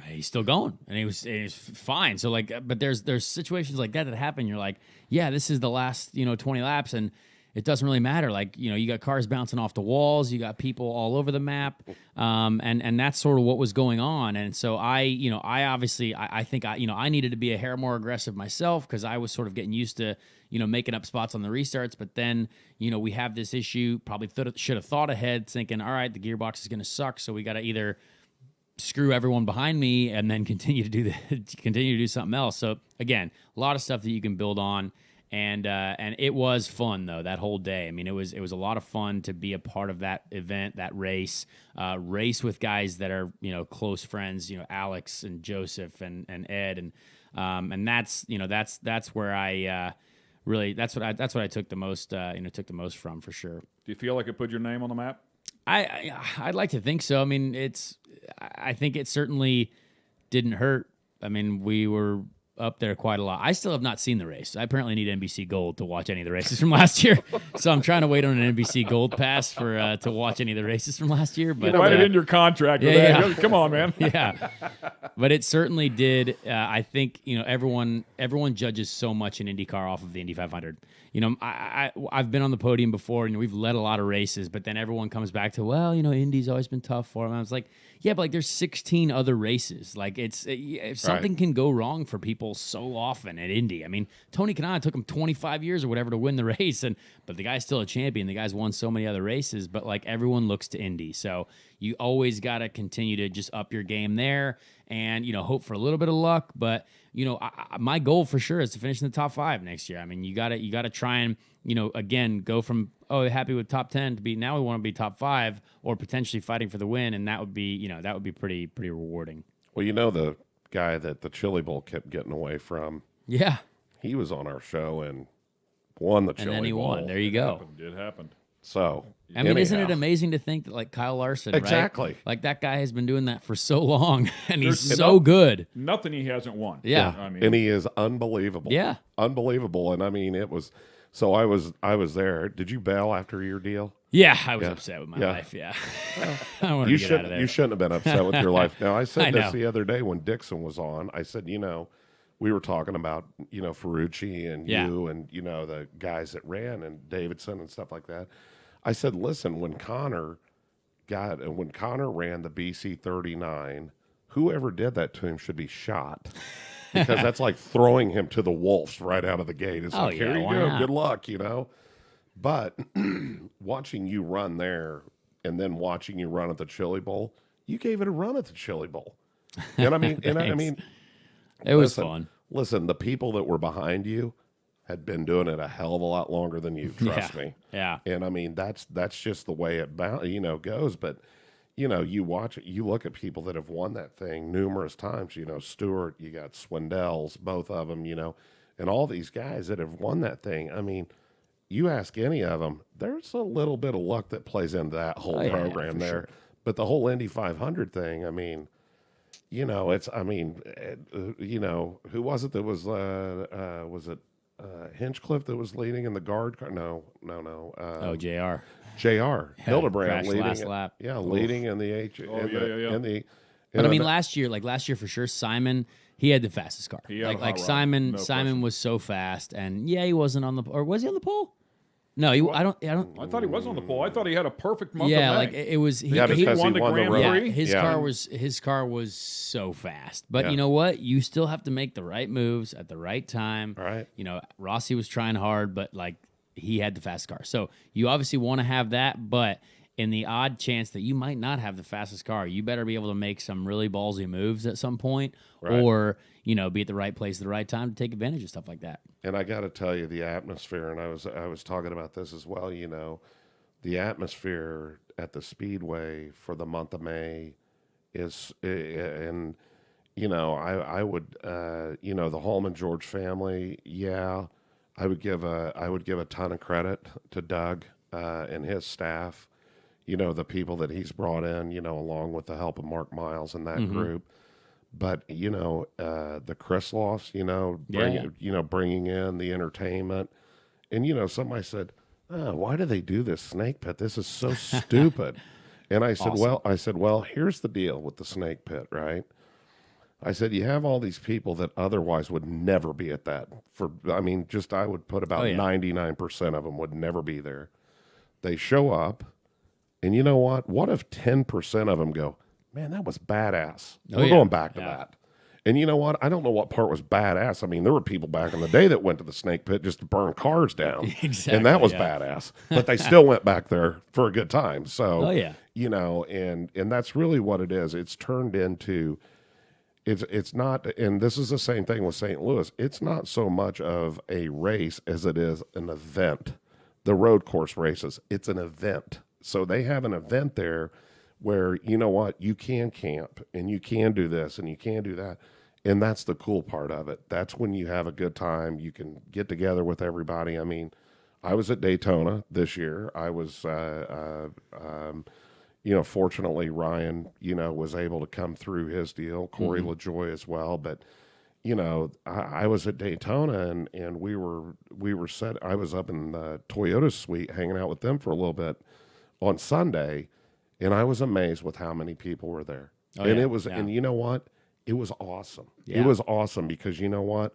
he's still going, and he was fine. So but there's situations like that happen. You're like, yeah, this is the last 20 laps, and it doesn't really matter. You got cars bouncing off the walls, you got people all over the map, and that's sort of what was going on. And so I think I needed to be a hair more aggressive myself, because I was sort of getting used to making up spots on the restarts. But then we have this issue. Probably should have thought ahead, thinking, all right, the gearbox is going to suck, so we got to either screw everyone behind me and then continue to do something else. So again, a lot of stuff that you can build on, and it was fun though that whole day. I mean, it was a lot of fun to be a part of that event, that race with guys that are close friends, Alex and Joseph and Ed, and that's where I really that's what I took the most from, for sure. Do you feel like it put your name on the map? I'd like to think so. I mean, I think it certainly didn't hurt. I mean, we were up there quite a lot. I still have not seen the race. I apparently need NBC Gold to watch any of the races from last year. So I'm trying to wait on an NBC Gold pass for to watch any of the races from last year. But write it in your contract. Yeah. Come on, man. Yeah, but it certainly did. I think everyone judges so much in IndyCar off of the Indy 500. I've been on the podium before, and we've led a lot of races, but then everyone comes back to, well, Indy's always been tough for them. I was like, yeah, but there's 16 other races. Like if something can go wrong for people so often at Indy. I mean, Tony Kanaan took him 25 years or whatever to win the race, but the guy's still a champion. The guy's won so many other races, but everyone looks to Indy. So you always got to continue to just up your game there and, hope for a little bit of luck. But, my goal for sure is to finish in the top 5 next year. I mean, you gotta try and, again, go from, happy with top 10 to now we want to be top 5 or potentially fighting for the win. And that would be, pretty rewarding. Well, the guy that the Chili Bowl kept getting away from. Yeah. He was on our show and won the Chili Bowl. And then he won. There you go. It happened. So, I mean, isn't it amazing to think that Kyle Larson, exactly, right? That guy has been doing that for so long, and he's so good. Nothing he hasn't won. Yeah. I mean, and he is unbelievable. Yeah, unbelievable. And I mean, it was. So I was there. Did you bail after your deal? Yeah, I was upset with my life. Yeah, I wanted to get out of there. You shouldn't have been upset with your life. Now I said this the other day when Dixon was on. I said, we were talking about Ferrucci and you and the guys that ran and Davidson and stuff like that. I said, listen, when Conor ran the BC 39, whoever did that to him should be shot, because that's like throwing him to the wolves right out of the gate. It's like, here you go, good luck, But watching you run there and then watching you run at the Chili Bowl, you gave it a run at the Chili Bowl. And I mean, it was fun. Listen, the people that were behind you had been doing it a hell of a lot longer than you. Trust me. Yeah. And I mean, that's just the way it goes. But you watch it, you look at people that have won that thing numerous times. Stewart, you got Swindells, both of them. And all these guys that have won that thing. I mean, you ask any of them, there's a little bit of luck that plays into that whole program there. Sure. But the whole Indy 500 thing, I mean, it's. I mean, who was it that was it? Hinchcliffe that was leading in the guard car. No. JR. Hildebrand leading last lap. Yeah, leading in the H. But I mean, last year for sure, Simon, he had the fastest car. Simon was so fast, and he wasn't on the, or was he on the pole? No, I thought he was on the pole. I thought he had a perfect month. Yeah, of May. it was. He won the Grand Prix. His car was so fast. But you know what? You still have to make the right moves at the right time. Right. Rossi was trying hard, but he had the fast car. So you obviously want to have that, but in the odd chance that you might not have the fastest car, you better be able to make some really ballsy moves at some point, or be at the right place at the right time to take advantage of stuff like that. And I got to tell you, the atmosphere, and I was talking about this as well. The atmosphere at the Speedway for the month of May is, and I would, the Holman George family, I would give a ton of credit to Doug and his staff. The people that he's brought in, along with the help of Mark Miles and that group. But the Krisloffs, bringing in the entertainment, and somebody said, "Why do they do this snake pit? This is so stupid." And I said, "Well, here's the deal with the snake pit, right?" I said, "You have all these people that otherwise would never be at that. I would put about 99% of them would never be there. They show up, and you know what? What if 10% of them go, man, that was badass. We're going back to that." And you know what? I don't know what part was badass. I mean, there were people back in the day that went to the snake pit just to burn cars down. Exactly, and that was badass. But they still went back there for a good time. So, you know, and that's really what it is. It's turned into, it's not, and this is the same thing with St. Louis. It's not so much of a race as it is an event. The road course races, it's an event. So they have an event there where, you know what, you can camp and you can do this and you can do that. And that's the cool part of it. That's when you have a good time. You can get together with everybody. I mean, I was at Daytona this year. I was, you know, fortunately Ryan, you know, was able to come through his deal, Corey LaJoy as well. But, you know, I was at Daytona and we were set. I was up in the Toyota suite hanging out with them for a little bit on Sunday. And I was amazed with how many people were there. It was, and you know what? It was awesome. It was awesome because you know what?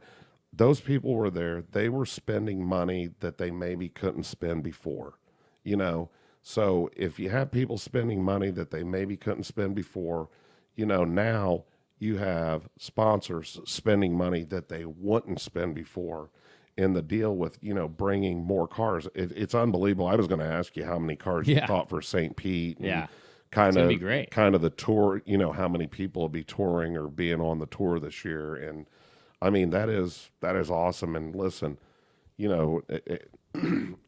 Those people were there. They were spending money that they maybe couldn't spend before, you know? So if you have people spending money that they maybe couldn't spend before, you know, now you have sponsors spending money that they wouldn't spend before. And the deal with, you know, bringing more cars, it's unbelievable. I was going to ask you how many cars you thought for St. Pete. And kind of the tour, you know, how many people will be touring or being on the tour this year. And I mean, that is awesome. And listen, you know,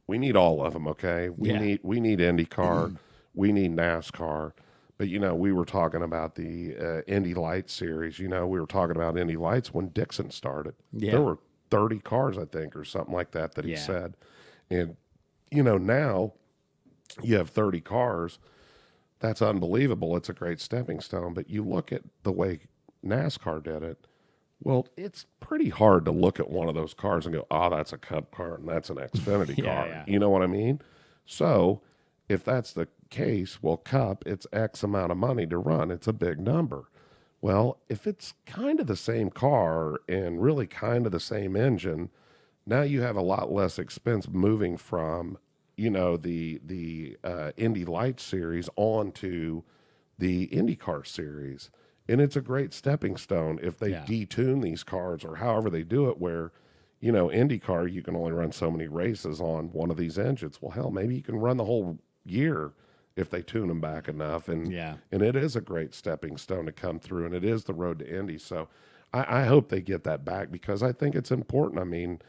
we need all of them. Okay. We need IndyCar. We need NASCAR. But, you know, we were talking about the Indy Lights series. You know, we were talking about Indy Lights when Dixon started. There were 30 cars, I think, or something like that he said. And, you know, now you have 30 cars. That's unbelievable. It's a great stepping stone. But you look at the way NASCAR did it, well, it's pretty hard to look at one of those cars and go, oh, that's a Cup car and that's an Xfinity car. Yeah. You know what I mean? So if that's the case, well, Cup, it's X amount of money to run. It's a big number. Well, if it's kind of the same car and really kind of the same engine, now you have a lot less expense moving from, you know, the Indy Lights series onto the IndyCar series. And it's a great stepping stone if they detune these cars or however they do it where, you know, IndyCar, you can only run so many races on one of these engines. Well, hell, maybe you can run the whole year if they tune them back enough. And it is a great stepping stone to come through, and it is the road to Indy. So I hope they get that back because I think it's important. I mean,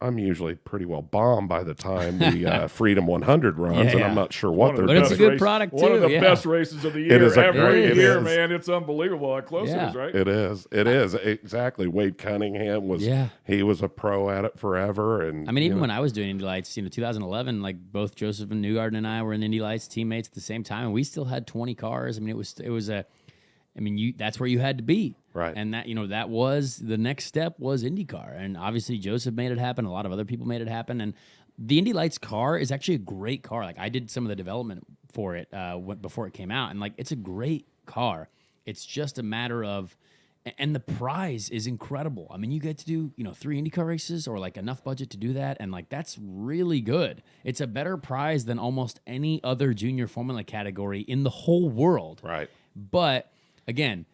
I'm usually pretty well bombed by the time the Freedom 100 runs, and I'm not sure what they're doing. But it's a good product, too. One of the best races of the year. It is every year, man. It's unbelievable how close it is, right? It is. It is. Exactly. Wade Cunningham was, he was a pro at it forever. And I mean, even when I was doing Indy Lights, 2011, like both Josef and Newgarden and I were in Indy Lights teammates at the same time, and we still had 20 cars. I mean, that's where you had to be. Right. And that, that was the next step was IndyCar. And obviously Josef made it happen. A lot of other people made it happen. And the Indy Lights car is actually a great car. Like I did some of the development for it before it came out. And like, it's a great car. It's just a matter of, and the prize is incredible. I mean, you get to do, 3 IndyCar races or like enough budget to do that. And like, that's really good. It's a better prize than almost any other junior Formula category in the whole world. Right. But again,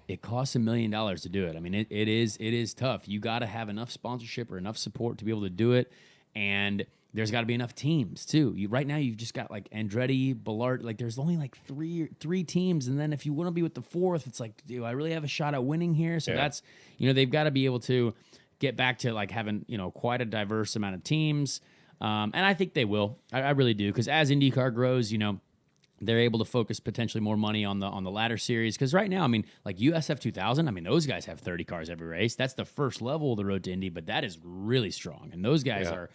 it costs $1 million to do it. I mean, it is tough. You got to have enough sponsorship or enough support to be able to do it, and there's got to be enough teams too. Right now, you've just got like Andretti, Ballard. Like, there's only like three teams, and then if you want to be with the fourth, it's like, do I really have a shot at winning here? So that's they've got to be able to get back to like having quite a diverse amount of teams, and I think they will. I really do, because as IndyCar grows, they're able to focus potentially more money on the ladder series. Because right now, I mean, like USF 2000, I mean, those guys have 30 cars every race. That's the first level of the road to Indy, but that is really strong. And those guys are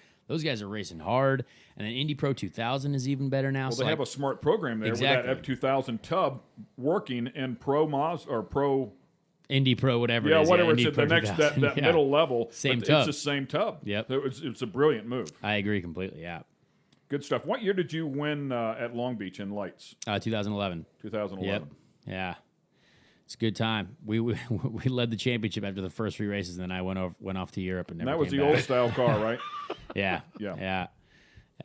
racing hard. And then Indy Pro 2000 is even better now. Well, they have a smart program there with that F2000 tub working in Pro Moz or Pro Indy Pro, whatever it is. Whatever it's at the next that middle level. Same tub. It's the same tub. Yep. It's a brilliant move. I agree completely. Yeah. Good stuff. What year did you win at Long Beach in Lights? 2011. 2011. Yep. Yeah. It's a good time. We led the championship after the first 3 races, and then I went off to Europe and never that was came the back. old style car, right? Yeah.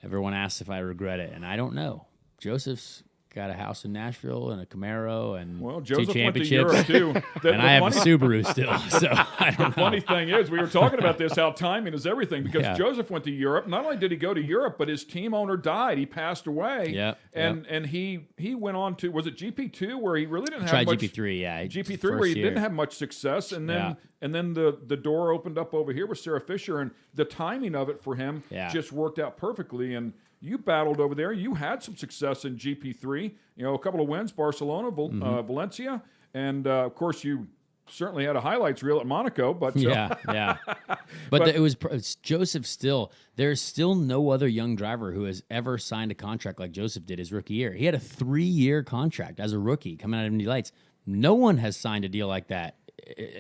Everyone asks if I regret it, and I don't know. Josef's got a house in Nashville and a Camaro and Well, 2 Joseph went to championships. Europe too. And I have a Subaru still. So I don't The know. funny thing is, we were talking about this, how timing is everything, because Yeah. Joseph went to Europe. Not only did he go to Europe, but his team owner died. He passed away. Yep, And he went on to, was it GP2 where he really didn't have Tried much. GP3, yeah. GP3 first where he year. didn't have much success, and then Yeah. the door opened up over here with Sarah Fisher, and the timing of it for him just worked out perfectly. And you battled over there. You had some success in GP3. You know, a couple of wins, Barcelona, Valencia, and of course you certainly had a highlights reel at Monaco. But Yeah. But it's Joseph still. There's still no other young driver who has ever signed a contract like Joseph did his rookie year. He had a 3-year contract as a rookie coming out of Indy Lights. No one has signed a deal like that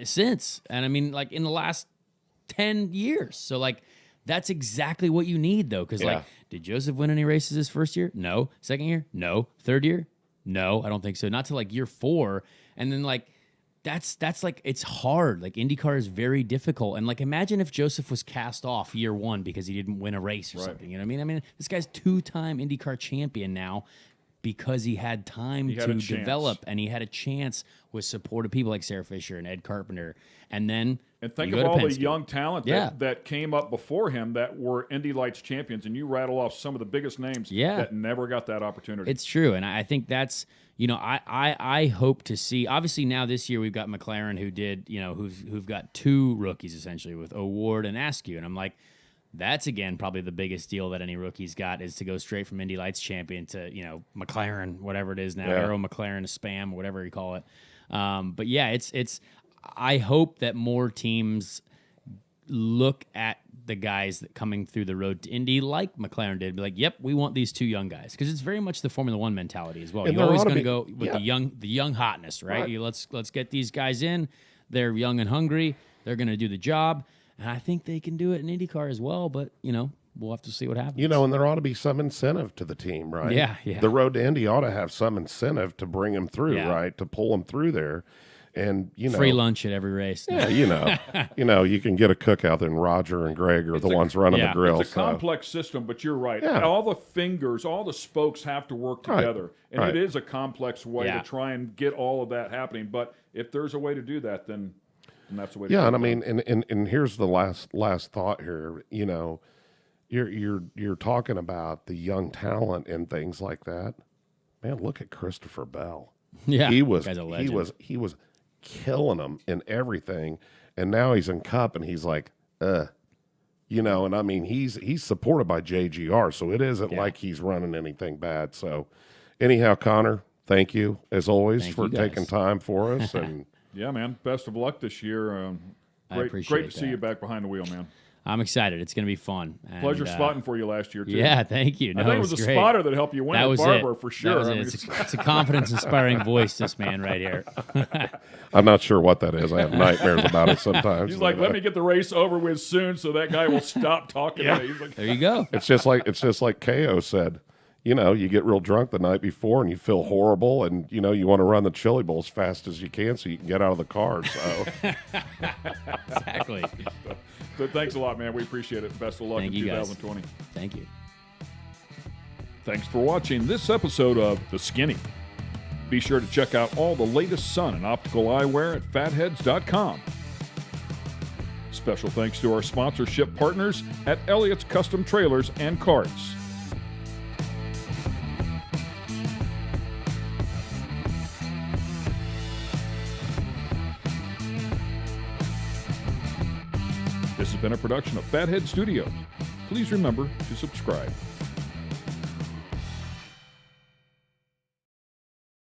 since. And I mean, like in the last 10 years. So like, that's exactly what you need, though, because like, did Joseph win any races his first year? No. Second year? No. Third year? No, I don't think so. Not till like year 4, and then like that's like it's hard. Like IndyCar is very difficult, and like imagine if Joseph was cast off year 1 because he didn't win a race or something. You know what I mean? I mean, this guy's 2-time IndyCar champion now because he had time to develop, and he had a chance with support of people like Sarah Fisher and Ed Carpenter, and then. And think of all the young talent that came up before him that were Indy Lights champions, and you rattle off some of the biggest names that never got that opportunity. It's true, and I think that's, you know, I hope to see. Obviously, now this year we've got McLaren who did, you know, who've got 2 rookies essentially with O'Ward and Askew, and I'm like, that's again probably the biggest deal that any rookie's got is to go straight from Indy Lights champion to, you know, McLaren, whatever it is now, Aero McLaren, Spam, whatever you call it. But yeah, it's. I hope that more teams look at the guys that coming through the road to Indy like McLaren did, be like, "Yep, we want these 2 young guys," because it's very much the Formula One mentality as well. And You're always going to be, go with the young hotness, right? Let's get these guys in. They're young and hungry. They're going to do the job, and I think they can do it in IndyCar as well. But you know, we'll have to see what happens. You know, and there ought to be some incentive to the team, right? Yeah. The road to Indy ought to have some incentive to bring them through, right? To pull them through there. And you know, free lunch at every race. Yeah, you know, you can get a cookout. Then Roger and Greg are the ones running the grill. It's a complex system, but you're right. All the fingers, all the spokes have to work together, and it is a complex way to try and get all of that happening. But if there's a way to do that, then that's the way. Yeah, and I mean, and here's the last thought here. You know, you're talking about the young talent and things like that. Man, look at Christopher Bell. Yeah, he was killing them in everything, and now he's in Cup, and he's like, you know, and I mean, he's supported by JGR, so it isn't like he's running anything bad. So, anyhow, Connor, thank you as always for taking time for us, and yeah, man, best of luck this year. Great to see you back behind the wheel, man. I'm excited. It's going to be fun. And, pleasure spotting for you last year, too. Yeah, thank you. No, I think it was a spotter that helped you win at Barber, for sure. It's a confidence-inspiring voice, this man right here. I'm not sure what that is. I have nightmares about it sometimes. He's like, let me get the race over with soon so that guy will stop talking to me. He's like, there you go. It's just like KO said. You know, you get real drunk the night before and you feel horrible, and, you know, you want to run the Chili Bowl as fast as you can so you can get out of the car. So Exactly. But thanks a lot, man. We appreciate it. Best of luck in 2020. Thank you. Thanks for watching this episode of The Skinny. Be sure to check out all the latest sun and optical eyewear at fatheads.com. Special thanks to our sponsorship partners at Elliott's Custom Trailers and Carts. This has been a production of Fathead Studios. Please remember to subscribe.